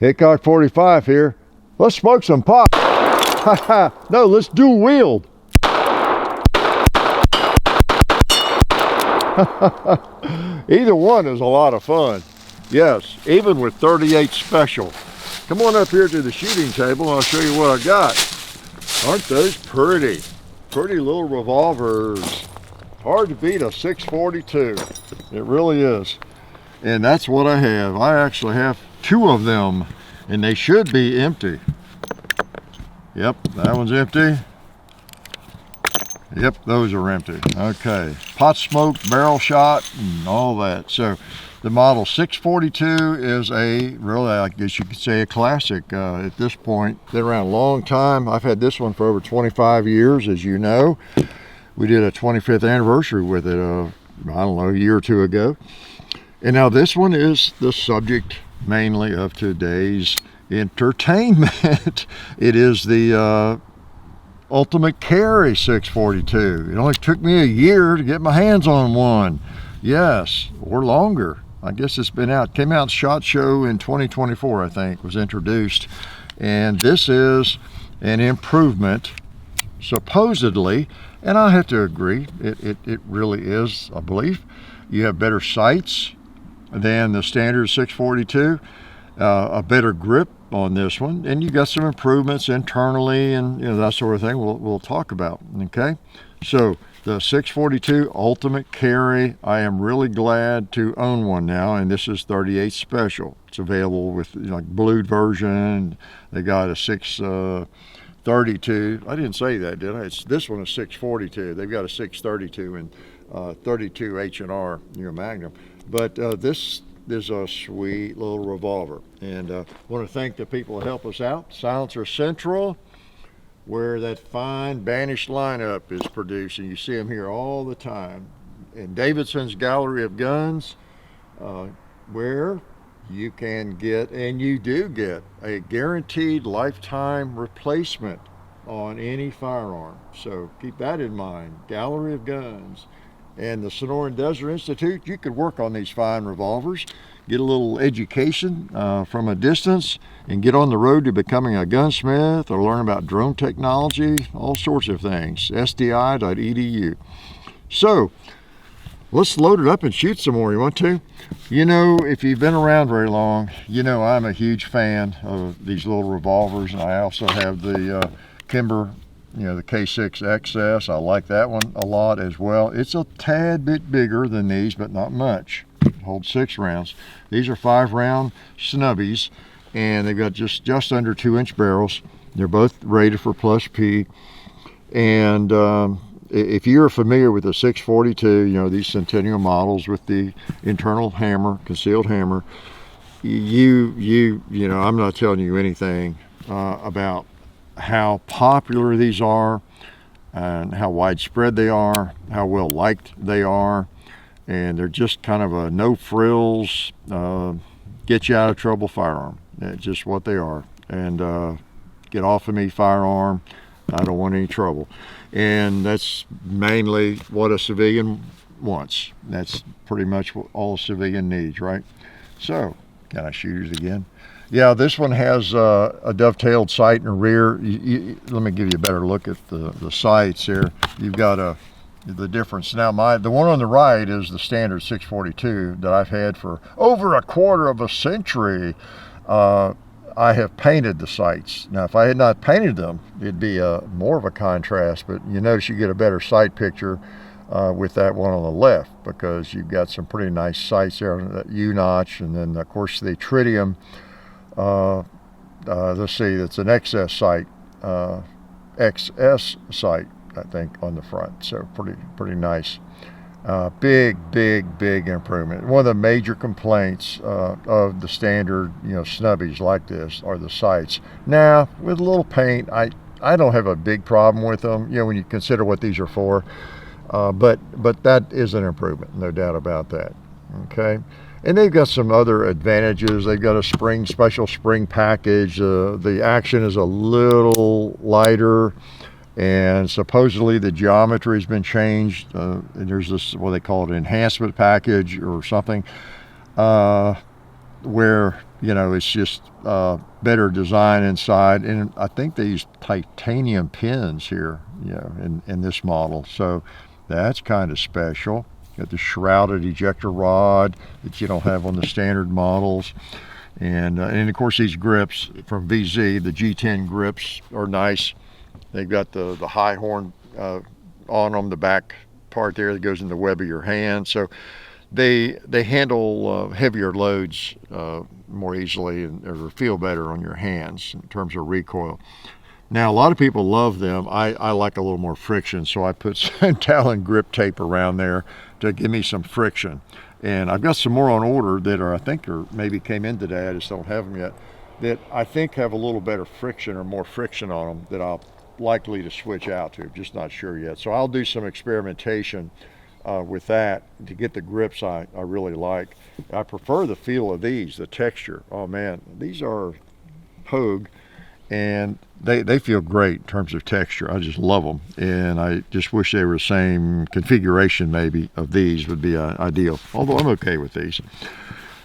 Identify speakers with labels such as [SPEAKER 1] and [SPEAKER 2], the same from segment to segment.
[SPEAKER 1] Hickok 45 here. Let's smoke some pot. No, let's dual wield. Either one is a lot of fun. Yes, even with 38 special. Come on up here to the shooting table and I'll show you what I got. Aren't those pretty? Pretty little revolvers. Hard to beat a 642. It really is. And that's what I have. I actually have 2 of them and they should be empty. Yep, that one's empty. Yep, those are empty. Okay, pot smoke, barrel shot, and all that. So the model 642 is a really, I guess you could say, a classic at this point. Been around a long time. I've had this one for over 25 years, as you know. We did a 25th anniversary with it, I don't know, a year or 2 ago. And now this one is the subject mainly of today's entertainment. It is the Ultimate Carry 642. It only took me a year to get my hands on one. Yes, or longer. I guess it's been out. Came out SHOT Show in 2024, I think, was introduced. And this is an improvement, supposedly, and I have to agree, it really is a belief. You have better sights than the standard 642, a better grip on this one, and you got some improvements internally and that sort of thing we'll talk about. Okay, so the 642 Ultimate Carry, I am really glad to own one now, and this is 38 special. It's available with like blued version. They got a 632. I didn't say that, did I? This one is 642. They've got a 632 and 32 H&R Magnum, but this is a sweet little revolver. And I want to thank the people that help us out. Silencer Central, where that fine banished lineup is produced, and you see them here all the time. And Davidson's Gallery of Guns, where you can get, and you do get, a guaranteed lifetime replacement on any firearm. So keep that in mind. Gallery of Guns. And the Sonoran Desert Institute, you could work on these fine revolvers, get a little education from a distance, and get on the road to becoming a gunsmith or learn about drone technology, all sorts of things. SDI.edu. So let's load it up and shoot some more. You want to? If you've been around very long, I'm a huge fan of these little revolvers, and I also have the Kimber, the K6 XS. I like that one a lot as well. It's a tad bit bigger than these, but not much. It holds 6 rounds. These are 5-round snubbies, and they've got just under 2-inch barrels. They're both rated for plus P. And if you're familiar with the 642, these Centennial models with the internal hammer, concealed hammer, I'm not telling you anything about how popular these are and how widespread they are, how well liked they are, and they're just kind of a no frills, get you out of trouble firearm. That's just what they are. And get off of me firearm, I don't want any trouble. And that's mainly what a civilian wants. That's pretty much what all a civilian needs, right? So, can I shoot it again? Yeah, this one has a dovetailed sight in the rear. Let me give you a better look at the sights here. You've got the difference. Now, the one on the right is the standard 642 that I've had for over a quarter of a century. I have painted the sights. Now, if I had not painted them, it'd be more of a contrast, but you notice you get a better sight picture with that one on the left, because you've got some pretty nice sights there on that U-notch, and then, of course, the tritium. Let's see, it's an XS sight, XS sight, I think, on the front. So pretty nice. Big improvement. One of the major complaints of the standard, snubbies like this are the sights. Now, with a little paint, I don't have a big problem with them, when you consider what these are for. But that is an improvement, no doubt about that. Okay. And they've got some other advantages. They've got a special spring package. The action is a little lighter, and supposedly the geometry has been changed. And there's this, what they call it, enhancement package or something, where you know, it's just better design inside, and I think they use titanium pins here, you know, in this model, so that's kind of special. Got the shrouded ejector rod that you don't have on the standard models, and of course these grips from VZ, the G10 grips are nice. They've got the high horn on them, the back part there that goes in the web of your hand, so they handle heavier loads more easily or feel better on your hands in terms of recoil. Now, a lot of people love them. I like a little more friction, so I put some Talon grip tape around there to give me some friction. And I've got some more on order that I think maybe came in today, I just don't have them yet, that I think have a little better friction or more friction on them that I'll likely to switch out to, just not sure yet. So I'll do some experimentation with that to get the grips I really like. I prefer the feel of these, the texture. Oh man, these are Hogue, and they feel great in terms of texture. I just love them, and I just wish they were the same configuration maybe of these would be ideal, although I'm okay with these.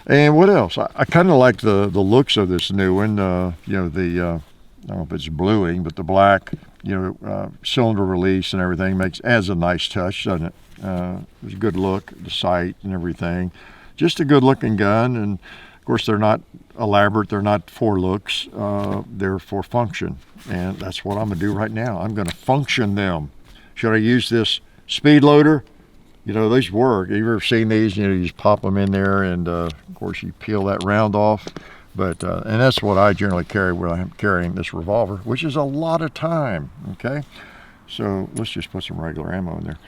[SPEAKER 1] And what else? I kind of like the looks of this new one. You know, the I don't know if it's bluing, but the black, you know, cylinder release and everything adds a nice touch, doesn't it? It's a good look, the sight and everything. Just a good looking gun, and of course they're not elaborate, they're not for looks, they're for function, and that's what I'm gonna do right now. I'm gonna function them. Should I use this speed loader? You know, these work. Have you ever seen these? You know, you just pop them in there, and of course you peel that round off. But and that's what I generally carry when I'm carrying this revolver, which is a lot of time. Okay, so let's just put some regular ammo in there.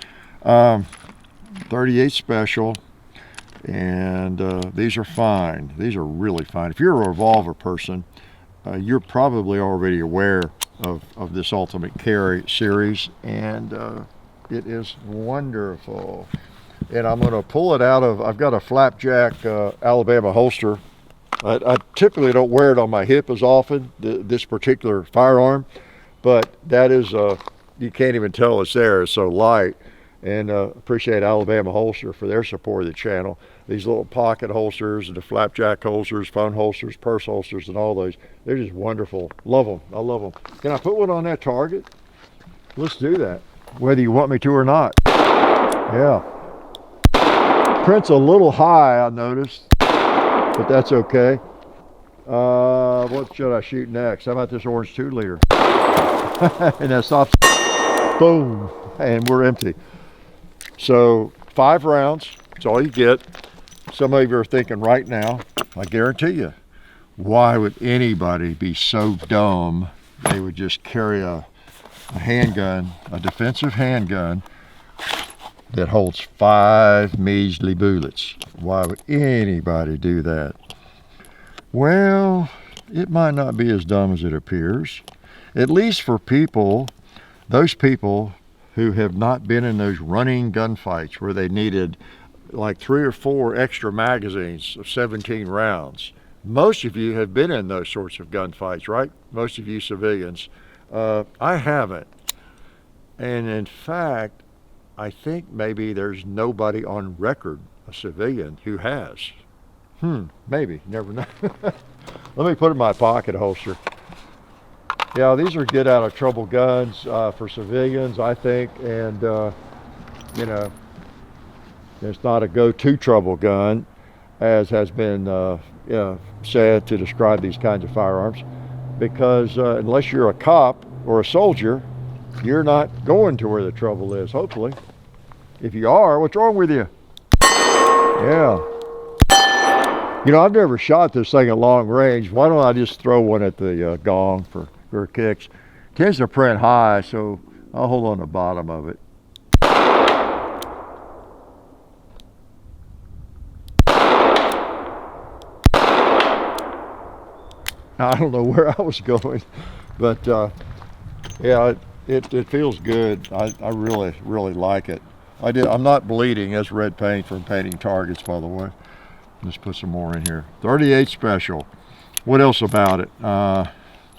[SPEAKER 1] 38 special, and these are fine. These are really fine. If you're a revolver person, you're probably already aware of this Ultimate Carry series, and it is wonderful. And I'm going to pull it out of, I've got a flapjack Alabama holster. I typically don't wear it on my hip as often, this particular firearm, but that is, you can't even tell it's there, it's so light. And appreciate Alabama Holster for their support of the channel. These little pocket holsters and the flapjack holsters, phone holsters, purse holsters, and all those, they're just wonderful. Love them, I love them. Can I put one on that target? Let's do that, whether you want me to or not. Yeah. Print's a little high, I noticed, but that's okay. What should I shoot next? How about this orange 2-liter? And that stops, boom, and we're empty. So 5 rounds, that's all you get. Some of you are thinking right now, I guarantee you, why would anybody be so dumb they would just carry a handgun, a defensive handgun that holds 5 measly bullets? Why would anybody do that? Well, it might not be as dumb as it appears, at least for people, those people who have not been in those running gunfights where they needed like 3 or 4 extra magazines of 17 rounds. Most of you have been in those sorts of gunfights, right? Most of you civilians. I haven't. And in fact, I think maybe there's nobody on record, a civilian, who has. Maybe, never know. Let me put it in my pocket holster. Yeah, these are get out of trouble guns for civilians, I think, and you know, it's not a go-to trouble gun, as has been said to describe these kinds of firearms, because unless you're a cop or a soldier, you're not going to where the trouble is, hopefully. If you are, what's wrong with you? Yeah. You know, I've never shot this thing at long range. Why don't I just throw one at the gong for kicks? It tends to print high, so I'll hold on the bottom of it. I don't know where I was going, but yeah, it feels good. I really like it. I'm not bleeding. That's red paint from painting targets, by the way. Let's put some more in here. 38 special. What else about it?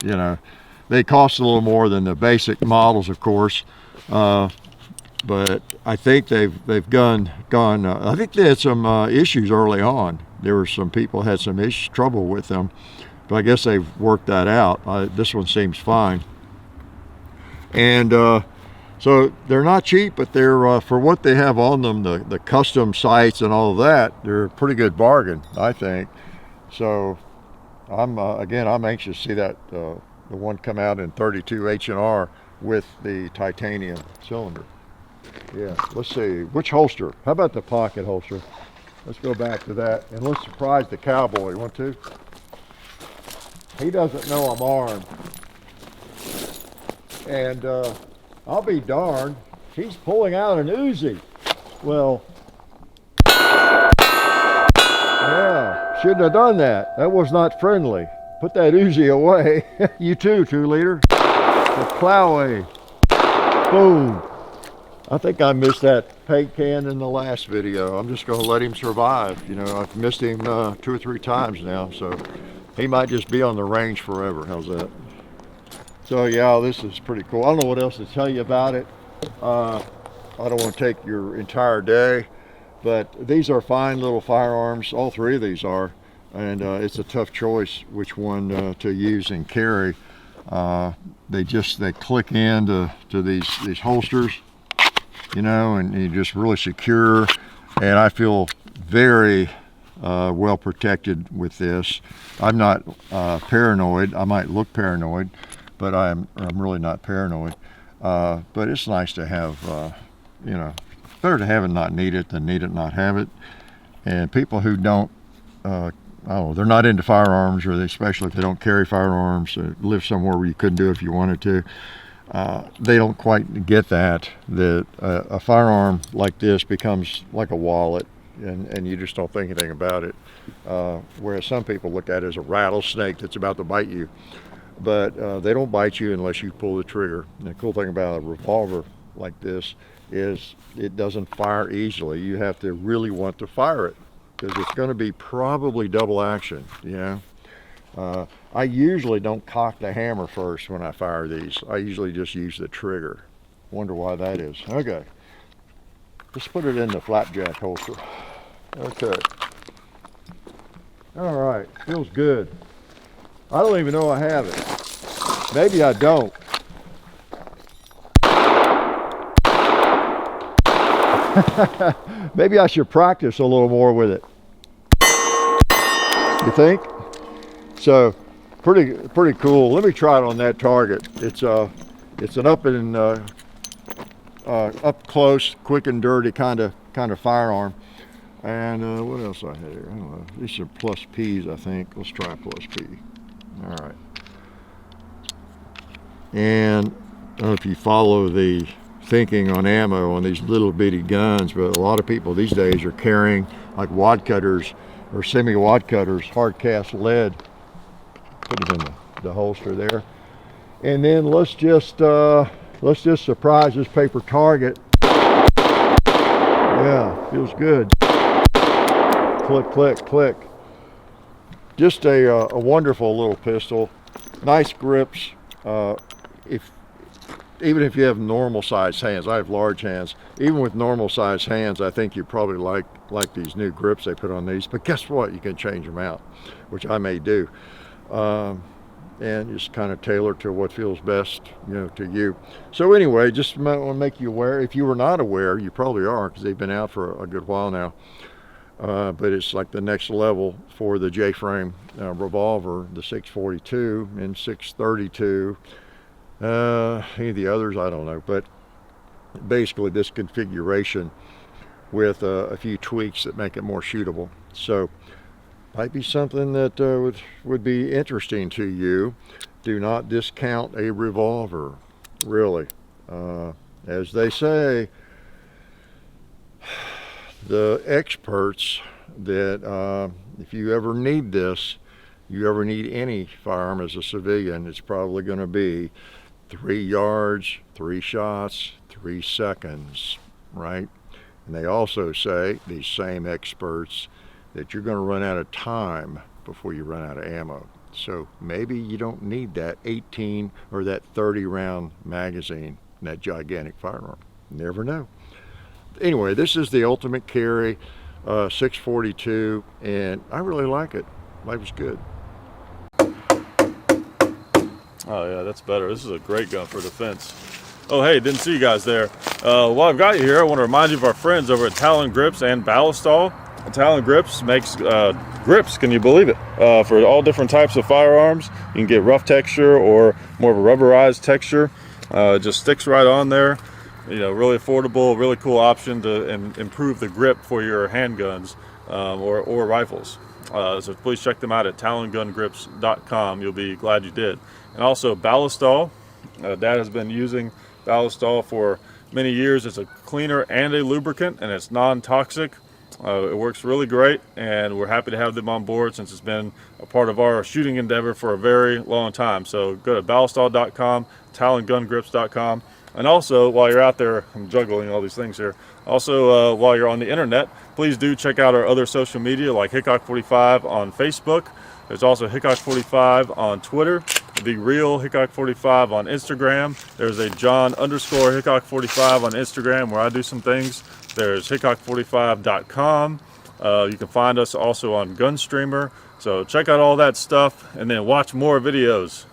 [SPEAKER 1] You know, they cost a little more than the basic models, of course, but I think they've gone. I think they had some issues early on there were some people had some trouble with them, but I guess they've worked that out. This one seems fine. And so they're not cheap, but they're for what they have on them, the custom sights and all of that, they're a pretty good bargain, I think. So I'm anxious to see that the one come out in 32 H&R with the titanium cylinder. Yeah, let's see, which holster? How about the pocket holster? Let's go back to that, and let's surprise the cowboy. Want to? He doesn't know I'm armed. And I'll be darned, he's pulling out an Uzi. Well, yeah, shouldn't have done that. That was not friendly. Put that Uzi away. You too, 2-liter. The Plowway. Boom. I think I missed that paint can in the last video. I'm just going to let him survive. You know, I've missed him 2 or 3 times now, so he might just be on the range forever. How's that? So yeah, this is pretty cool. I don't know what else to tell you about it. I don't want to take your entire day, but these are fine little firearms. All 3 of these are, and it's a tough choice which one to use and carry. They click into these holsters, you know, and you're just really secure. And I feel very well protected with this. I'm not paranoid. I might look paranoid, but I'm really not paranoid. But it's nice to have, you know, better to have it not need it than need it not have it. And people who don't, they're not into firearms, or especially if they don't carry firearms, or live somewhere where you couldn't do it if you wanted to, they don't quite get that a firearm like this becomes like a wallet, and you just don't think anything about it. Whereas some people look at it as a rattlesnake that's about to bite you. But they don't bite you unless you pull the trigger. And the cool thing about a revolver like this is it doesn't fire easily. You have to really want to fire it, because it's going to be probably double action, you know. I usually don't cock the hammer first when I fire these. I usually just use the trigger. Wonder why that is. Okay, let's put it in the flapjack holster. Okay. All right, feels good. I don't even know I have it. Maybe I don't. Maybe I should practice a little more with it. You think? So, pretty cool. Let me try it on that target. It's an up close, quick and dirty kind of firearm. And what else I had here? I don't know. These are plus P's, I think. Let's try plus P. All right. And I don't know if you follow the thinking on ammo on these little bitty guns, but a lot of people these days are carrying like wad cutters or semi-wad cutters, hard cast lead. Put it in the holster there. And then let's just surprise this paper target. Yeah, feels good. Click, click, click. Just a wonderful little pistol. Nice grips. Even if you have normal sized hands, I have large hands. Even with normal sized hands, I think you probably like these new grips they put on these. But guess what? You can change them out, which I may do. And just kind of tailor to what feels best, you know, to you. So anyway, just want to make you aware. If you were not aware, you probably are, because they've been out for a good while now. But it's like the next level for the J-frame revolver, the 642 and 632. Any of the others, I don't know. But basically this configuration with a few tweaks that make it more shootable. So might be something that would be interesting to you. Do not discount a revolver, really. As they say, the experts that if you ever need this, you ever need any firearm as a civilian, it's probably going to be 3 yards, 3 shots, 3 seconds, right? And they also say, these same experts, that you're going to run out of time before you run out of ammo. So maybe you don't need that 18 or that 30 round magazine in that gigantic firearm. Never know. Anyway, this is the ultimate carry. 642, and I really like it. Life was good.
[SPEAKER 2] Oh yeah, that's better. This is a great gun for defense. Oh hey, didn't see you guys there. While I've got you here, I want to remind you of our friends over at Talon Grips and Ballistol. Talon Grips makes grips, can you believe it, for all different types of firearms. You can get rough texture or more of a rubberized texture. It just sticks right on there. You know, really affordable, really cool option to improve the grip for your handguns or rifles. So please check them out at talongungrips.com. You'll be glad you did. And also Ballistol. Dad has been using Ballistol for many years. It's a cleaner and a lubricant, and it's non-toxic. It works really great, and we're happy to have them on board since it's been a part of our shooting endeavor for a very long time. So go to ballistol.com, talongungrips.com. And also, while you're out there, I'm juggling all these things here. Also, while you're on the internet, please do check out our other social media like Hickok45 on Facebook. There's also Hickok45 on Twitter, The Real Hickok45 on Instagram. There's a John_Hickok45 on Instagram where I do some things. There's Hickok45.com. You can find us also on Gunstreamer. So check out all that stuff and then watch more videos.